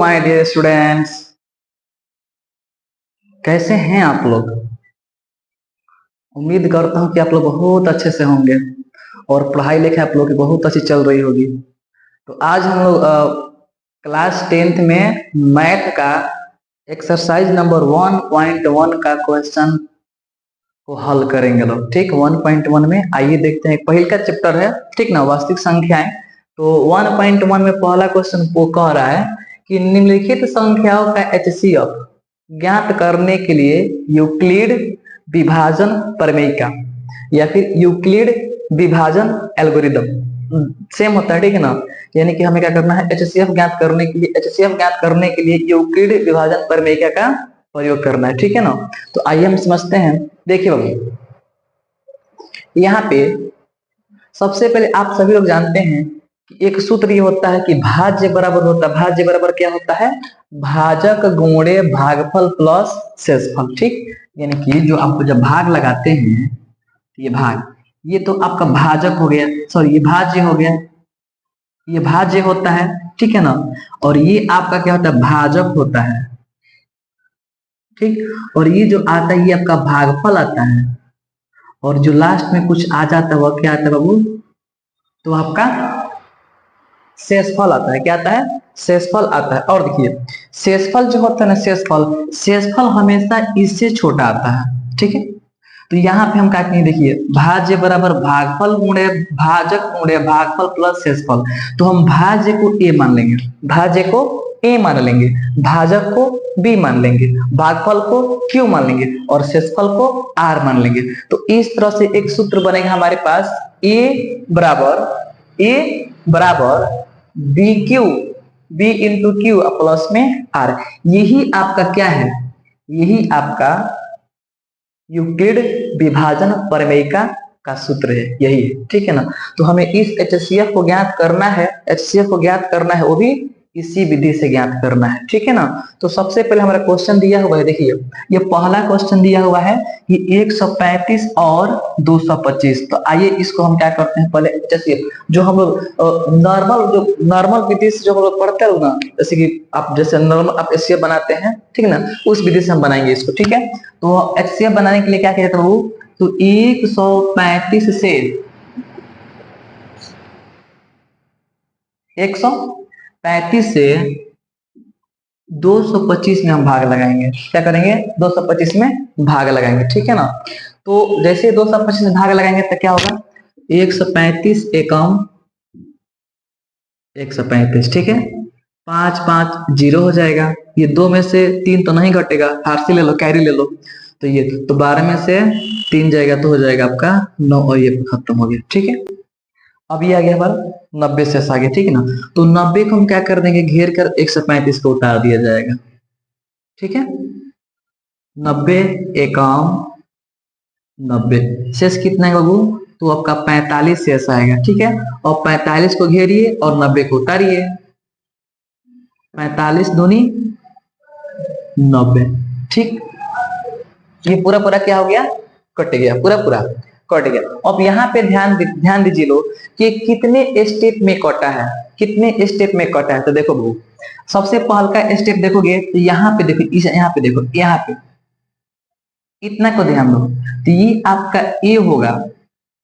My dear students, कैसे हैं आप लोग। उम्मीद करता हूं कि आप लोग बहुत अच्छे से होंगे और पढ़ाई लिखाई आप लोग की बहुत अच्छी चल रही होगी। तो आज हम लोग क्लास 10th में मैथ का एक्सरसाइज नंबर 1.1 का क्वेश्चन को हल करेंगे लोग। ठीक, 1.1 में आइए देखते हैं। पहले का चैप्टर है, ठीक ना, वास्तविक संख्याएं। तो 1.1 में पहला क्वेश्चन वो कह रहा है कि निम्नलिखित संख्याओं का HCF ज्ञात करने के लिए यूक्लिड विभाजन प्रमेय का या फिर यूक्लिड विभाजन एल्गोरिदम सेम होता है, ठीक है ना। यानी कि हमें क्या करना है, HCF ज्ञात करने के लिए यूक्लिड विभाजन प्रमेय का प्रयोग करना है, ठीक है ना। तो आइए हम समझते हैं। देखिए बाबू, यहाँ पे सबसे पहले आप सभी लोग जानते हैं कि एक सूत्र ये होता है कि भाज्य बराबर होता है, भाज्य बराबर क्या होता है, भाजक गुणे भागफल प्लस शेषफल। ठीक, यानी कि जो आप जब भाग लगाते हैं, ये भाग, ये तो आपका भाजक हो गया, सॉरी ये भाज्य हो गया, ये भाज्य होता है, ठीक है ना। और ये आपका क्या होता है, भाजक होता है, ठीक। और ये जो आता है ये आपका भागफल आता है, और जो लास्ट में कुछ आ जाता है वह क्या आता है बाबू, तो आपका शेषफल आता है। क्या आता है, शेषफल आता है। और देखिए शेषफल जो होता है ना, शेषफल हमेशा इससे छोटा आता है, ठीक है। तो यहाँ पे हम क्या कहेंगे, देखिए भाज्य बराबर भागफल गुणे भाजक गुणे भागफल प्लस शेषफल। तो हम भाज्य को ए मान लेंगे, भाज्य को ए मान लेंगे, भाजक को बी मान लेंगे, भागफल को क्यू मान लेंगे और शेषफल को आर मान लेंगे। तो इस तरह से एक सूत्र बनेगा हमारे पास, ए बराबर B Q, B into Q plus में आर। यही आपका क्या है, यही आपका यूक्लिड विभाजन प्रमेय का सूत्र है, यही है, ठीक है ना। तो हमें इस HCF को ज्ञात करना है, HCF को ज्ञात करना है, वो भी इसी विधि से ज्ञात करना है, ठीक है ना। तो सबसे पहले हमारा क्वेश्चन दिया हुआ है, देखिए ये पहला क्वेश्चन दिया हुआ है कि 135 और 225। तो आइए इसको हम क्या करते हैं, पहले HCF जो हम लोग नॉर्मल विधि से जो हम लोग पढ़ते हैं ना, जैसे कि आप जैसे नॉर्मल आप HCF बनाते हैं, ठीक है ना, उस विधि से हम बनाएंगे इसको, ठीक है। तो HCF बनाने के लिए क्या किया जाता है, तो 135 से 225 में हम भाग लगाएंगे। क्या करेंगे, 225 में भाग लगाएंगे, ठीक है ना। तो जैसे 225 में भाग लगाएंगे तो क्या होगा, 135 एकम 135, ठीक है। 5 5 0 हो जाएगा, ये 2 में से 3 तो नहीं घटेगा, फारसी ले लो, कैरी ले लो। तो ये तो 12 में से 3 जाएगा तो हो जाएगा आपका 9 और ये खत्म हो गया, ठीक है। अब ये आ गया हमारा 90 से आगे, ठीक है ना। तो 90 को हम क्या कर देंगे, घेर कर 135 को उतार दिया जाएगा, ठीक है। 90 एकम 90, शेष कितना है बाबू, तो आपका 45 शेष आएगा, ठीक है। और 45 को घेरिए और 90 को उतारिए, 45 दूनी 90, ठीक। ये पूरा पूरा क्या हो गया, कट गया, पूरा पूरा कट गया। अब यहाँ पे ध्यान दीजिए लोग कि कितने स्टेप में कटा है, कितने स्टेप में कटा है। तो देखो बहू, सबसे पहल का स्टेप देखोगे तो यहाँ पे देखो, यहाँ पे देखो, यहाँ पे इतना को ध्यान दो, तो ये आपका ए होगा।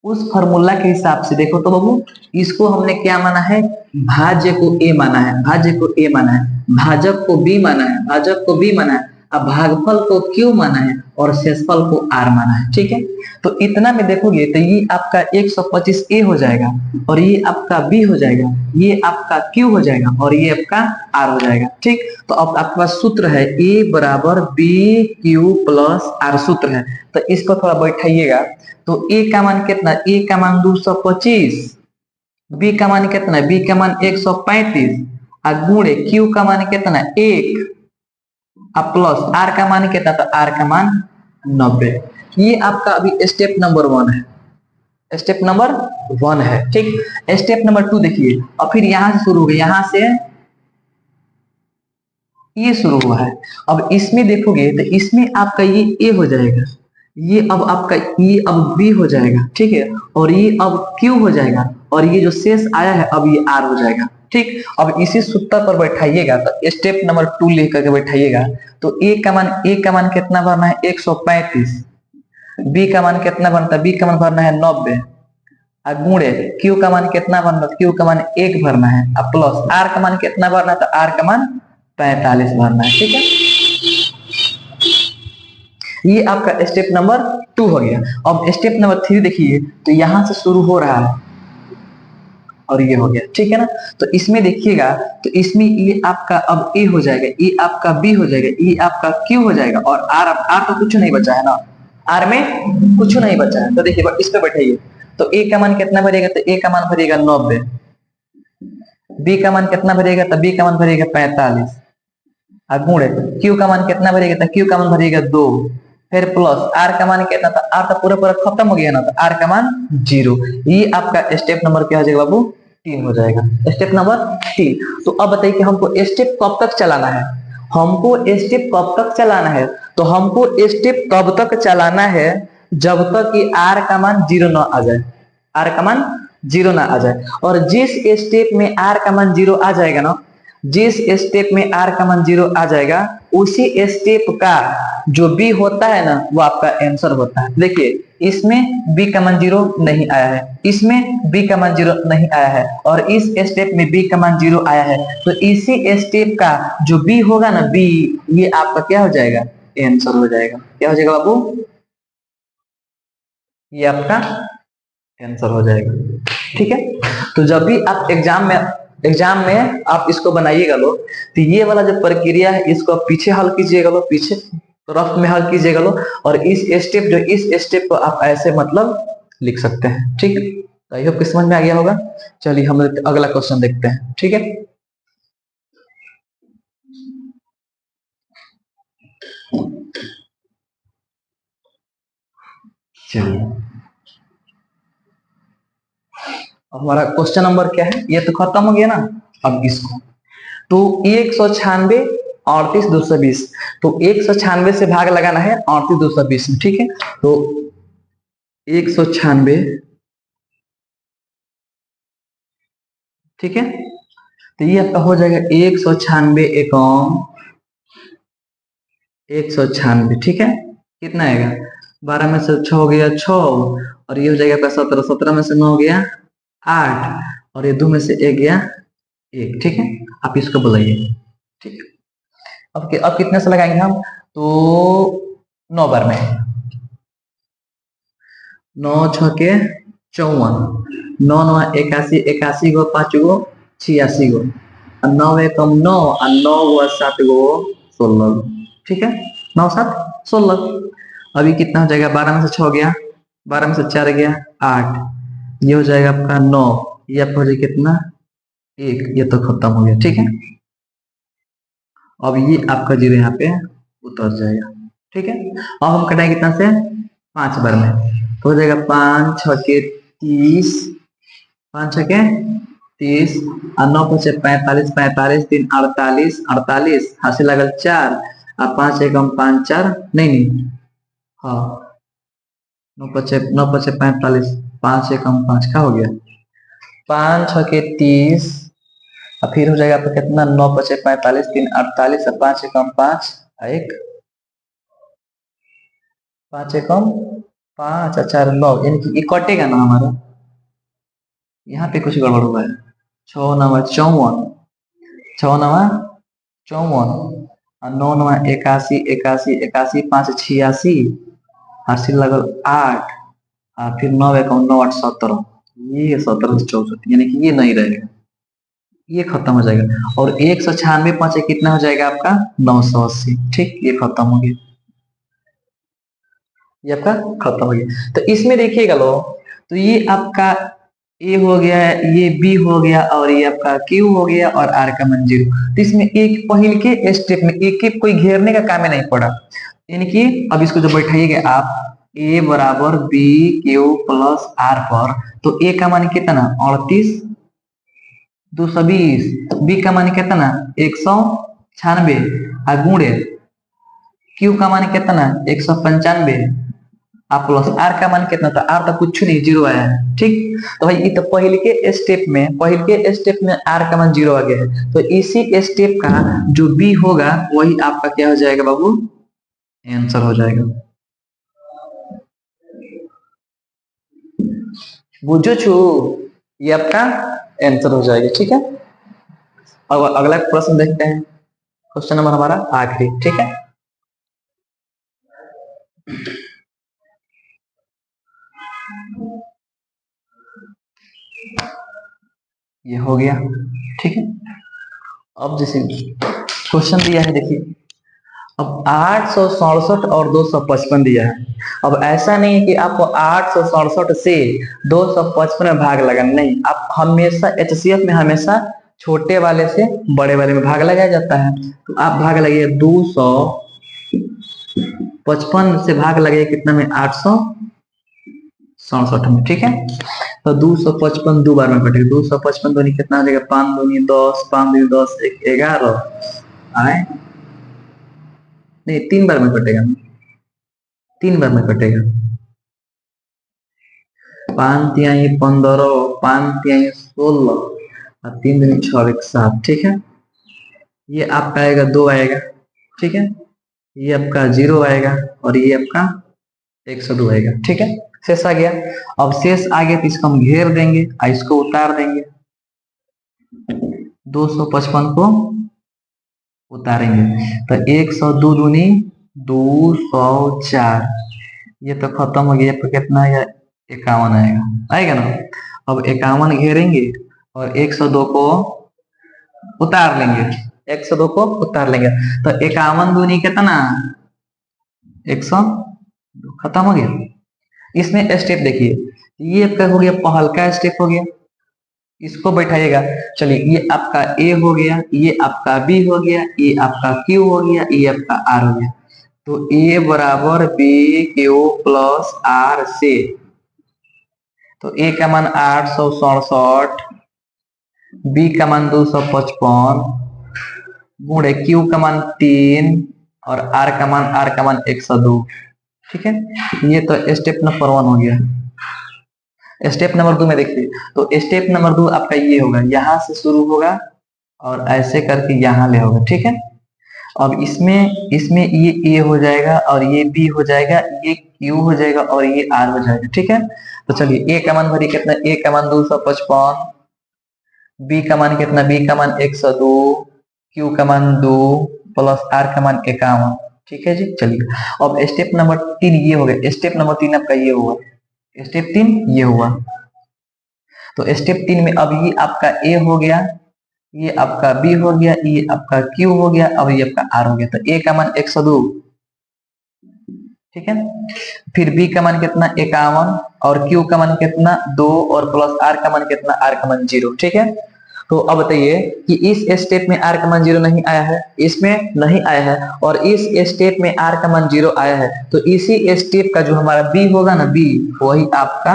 उस फॉर्मूला के हिसाब से देखो तो बाबू, इसको हमने क्या माना है, भाज्य को ए माना है, भाज्य को ए माना है, भाजक को बी माना है, भाजक को बी माना है, अब भागफल को क्यू माना है और शेषफल को आर माना है, ठीक है। तो इतना में देखोगे तो ये आपका 125 ए हो जाएगा और ये आपका बी हो जाएगा, ये आपका क्यू हो जाएगा और ये आपका आर हो जाएगा, ठीक। तो अब आपके पास सूत्र है ए बराबर बी क्यू प्लस आर, सूत्र है। तो इसको थोड़ा बैठाइएगा। तो ए का मान कितना, ए का मान 225, बी का मान कितना, बी का मान 135 और गुणे क्यू का मान कितना 1 अब प्लस आर का मान कितना, तो आर का मान 90। ये आपका अभी स्टेप नंबर 1 है, स्टेप नंबर 1 है, ठीक। स्टेप नंबर 2 देखिए, और फिर यहां से शुरू हो गया, यहां से ये शुरू हुआ है। अब इसमें देखोगे तो इसमें आपका ये ए हो जाएगा, ये अब आपका ये अब बी हो जाएगा, ठीक है। और ये अब क्यू हो जाएगा और ये जो शेष आया है अब ये आर हो जाएगा, ठीक, अब इसी सूत्र पर बैठाइएगा तो स्टेप नंबर 2 लिख करके बैठाइएगा। तो ए का मान कितना भरना है 135, बी का मान कितना बनता है, बी का मान भरना है 90, गुणे क्यू का मान कितना बनता है, क्यू का मान 1 भरना है, अब प्लस आर का मान कितना भरना है, तो आर का मान 45 भरना है। ठीक है, ये आपका स्टेप नंबर 2 हो गया। अब स्टेप नंबर 3 देखिए, तो यहां से शुरू हो रहा है और ये हो गया, ठीक है ना। तो इसमें देखिएगा, तो इसमें ये आपका अब ए हो जाएगा, ये आपका बी हो जाएगा, ये आपका क्यू हो जाएगा, और आर तो कुछ नहीं बचा है ना, आर में कुछ नहीं बचा है। तो देखिए इस पे बैठाइए, तो ए का मान कितना भरेगा, तो ए का मान भरेगा 90, बी का मान कितना भरेगा, तो बी का मान भरेगा 45, गुणे क्यू का मान कितना भरेगा, तो क्यू का मान भरेगा 2, फिर प्लस आर का मान कितना था, आर तो पूरा पूरा खत्म हो गया ना, तो आर का मान 0। ये आपका स्टेप नंबर क्या हो जाएगा बाबू, 3 हो जाएगा, स्टेप नंबर 3। तो अब बताइए कि हमको स्टेप कब तक चलाना है, हमको स्टेप कब तक चलाना है, तो हमको स्टेप तब तक चलाना है जब तक कि आर का मान 0 ना आ जाए, आर का मान 0 ना आ जाए। और जिस स्टेप में आर का मान 0 आ जाएगा ना, जिस स्टेप में आर का मान 0 आ जाएगा, उसी स्टेप का जो बी होता है ना, वो आपका आंसर होता है। देखिए इसमें बी का मान 0 नहीं आया है, इसमें बी का मान 0 नहीं आया है, और इस स्टेप में बी का मान 0 आया है, तो इसी स्टेप का जो बी होगा ना, बी, ये आपका क्या हो जाएगा, आंसर हो जाएगा। क्या हो जाएगा बाबू, ये आपका आंसर हो जाएगा। ठीक है, तो जब भी आप एग्जाम में आप इसको बनाइएगा लो, तो ये वाला जो प्रक्रिया है इसको आप पीछे हल कीजिएगा लो, पीछे रफ में हल कीजिएगा लो, और इस स्टेप को आप ऐसे मतलब लिख सकते हैं। ठीक है, तो आई होप समझ में आ गया होगा। चलिए हम अगला क्वेश्चन देखते हैं। ठीक है, चलिए हमारा क्वेश्चन नंबर क्या है, ये तो खत्म हो गया ना। अब इसको तो 196 38 220, तो 196 से भाग लगाना है 38 220 में। ठीक है, तो 196, ठीक है, तो ये आपका हो जाएगा 196 एकम 196। ठीक है, कितना आएगा, 12 में से 6 हो गया 6, और ये हो जाएगा आपका 17, 17 में से 9 हो गया 8, और ये 2 में से 1 गया 1। ठीक है, आप इसको बुलाइए। ठीक, अब कितने से लगाएंगे हम, तो 9 बार में, 9 छके 54, 9 9 81, 81 गो 5 गो 86 गो, 9 एकम 9, और 9 गो 7 गो 16। ठीक है, 9 7 16। अभी कितना हो जाएगा, 12 में से 6 हो गया, 12 में से 4 गया 8, ये हो जाएगा आपका 9, ये आपका हो जाएगा कितना 1, ये तो खत्म हो गया। ठीक है, अब ये आपका 0 यहाँ पे उतर जाएगा। ठीक है, अब हम कटाएंगे कितना से, 5 बार में, तो हो जाएगा 5 छके 30, 5 छके 30, और 9 पचे 45, 45 3 48, 48 हासिल लगल 4, और 5 एकम 5 4 नहीं, हाँ 9 पचे 45, 5 एकम 5 का हो गया 5 छके 30, और फिर हो जाएगा आपका कितना, 9 पचे 45 3 48, और 5 एकम 5 1, 5 एकम 5 और 4 9, यानी कि ये कटेगा ना हमारा, यहाँ पे कुछ गड़बड़ हुआ है। 6 9 54, 6 9 54, और 9 9 81 81 81, 5 86, हासिल लगल 8, और फिर 9 एकम 9 8 17, ये 17 से 64, यानी कि ये नहीं रहेगा, ये खत्म हो जाएगा। और 196 5 कितना हो जाएगा आपका 980। ठीक, ये खत्म हो गया, ये आपका खत्म हो गया। तो इसमें देखिएगा लो, तो ये आपका ए हो गया, ये बी हो गया, और ये आपका क्यू हो गया, और आर का मान 0। तो इसमें एक पहले के स्टेप में एक कोई घेरने का काम ही नहीं पड़ा, यानी कि अब इसको जो बैठाइएगा आप ए बराबर बी क्यू प्लस आर पर, तो ए का मान कितना 38 220, बी का मान कितना 196, और गुणे क्यू का मान कितना 195, आप प्लस आर का मान कितना था, आर तो कुछ नहीं, जीरो आया है। ठीक, तो भाई ये तो पहले के स्टेप में आर का मान जीरो आ गया है, तो इसी स्टेप का जो बी होगा वही आपका क्या हो जाएगा बाबू, आंसर हो जाएगा। बुझो छू, ये आपका आंसर हो जाएगा। ठीक है, अब अगला प्रश्न देखते हैं, क्वेश्चन नंबर हमारा आखिरी। ठीक है, ये हो गया। ठीक है, अब जैसे क्वेश्चन दिया है देखिए, अब 867 और 255 दिया है। अब ऐसा नहीं है कि आपको 867 से 255 में भाग लगाना, नहीं, आप हमेशा एचसीएफ में हमेशा छोटे वाले से बड़े वाले में भाग लगाया जाता है। तो आप भाग लगाइए 255 से भाग लगाइए कितना में, 867 में। ठीक है, तो 255 दो बार में कटेगा, 255 दूनी कितना आ जाएगा, 5 दूनी 10, 5 दूनी 10, 11 आए, नहीं 3 बार में कटेगा, 3 बार में कटेगा। 5 तिहाई 15, 5 तिहाई 16 और 3 दूनी 6, 7। ठीक है, ये आपका आएगा 2 आएगा। ठीक है, ये आपका 0 आएगा और ये आपका 102 आएगा। ठीक है, शेष आ गया। अब शेष आ गया तो इसको हम घेर देंगे और इसको उतार देंगे, 255 को उतारेंगे तो 102 दूनी 204, ये तो खत्म हो गया, तो कितना आएगा, 51 आएगा ना। अब 51 घेरेंगे और 102 को उतार लेंगे, 102 को उतार लेंगे तो 51 दूनी कितना, 100, खत्म हो गया। इसमें स्टेप देखिए, ये आपका हो गया पहलका स्टेप हो गया, इसको बैठाइएगा। चलिए, ये आपका ए हो गया, ये आपका बी हो गया, ये आपका क्यू हो गया, ये आपका आर हो गया। तो ए बराबर बी क्यू प्लस आर से, तो ए का मान 867, बी का मान 255 गुणे क्यू का मान 3 और आर का मान 102। ठीक है, ये तो स्टेप नंबर 1 हो गया। स्टेप नंबर 2 में देखिए, तो स्टेप नंबर 2 आपका ये होगा, यहां से शुरू होगा और ऐसे करके यहां ले होगा। ठीक है, अब इसमें ये ए हो जाएगा और ये बी हो जाएगा, ये क्यू हो जाएगा और ये आर हो जाएगा। ठीक है, तो चलिए ए का मान भरी कितना, ए का मान 255, बी का मान कितना, बी का मान 102, क्यू का मान 2 प्लस आर का मान 51। ठीक है जी, चलिए अब स्टेप नंबर 3 ये हो गया, स्टेप नंबर 3 आपका ये हुआ, स्टेप 3 ये हुआ। तो स्टेप 3 में अब ये आपका ए हो गया, ये आपका बी हो गया, ये आपका क्यू हो गया, अब ये आपका आर हो गया। तो ए का मान 102, ठीक है, फिर बी का मान कितना 51 और क्यू का मान कितना 2 और प्लस आर का मान कितना, आर का मान 0। ठीक है, तो अब बताइए कि इस स्टेप में आर का मान 0 नहीं आया है, इसमें नहीं आया है, और इस स्टेप में आर का मान 0 आया है, तो इसी स्टेप का जो हमारा बी होगा ना, बी वही आपका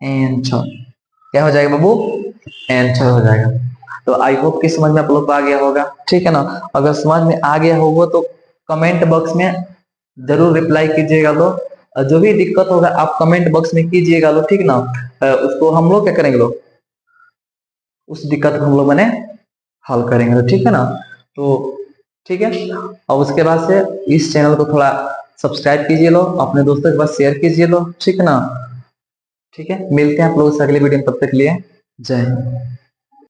आंसर क्या हो जाएगा बाबू, आंसर हो जाएगा। तो आई होप कि समझ में आप लोग को आ गया होगा। ठीक है ना, अगर समझ में आ गया होगा तो कमेंट बॉक्स में जरूर रिप्लाई कीजिएगा लो, जो भी दिक्कत होगा आप कमेंट बॉक्स में कीजिएगा लो। ठीक ना, उसको हम लोग क्या करेंगे लोग, उस दिक्कत को हम लोग मैंने हल करेंगे। तो ठीक है ना, तो ठीक है, और उसके बाद से इस चैनल को थोड़ा सब्सक्राइब कीजिए लो, अपने दोस्तों के पास शेयर कीजिए लो। ठीक है ना, ठीक है, मिलते हैं आप लोगों से अगले वीडियो में, तब तक के लिए जय हिंद।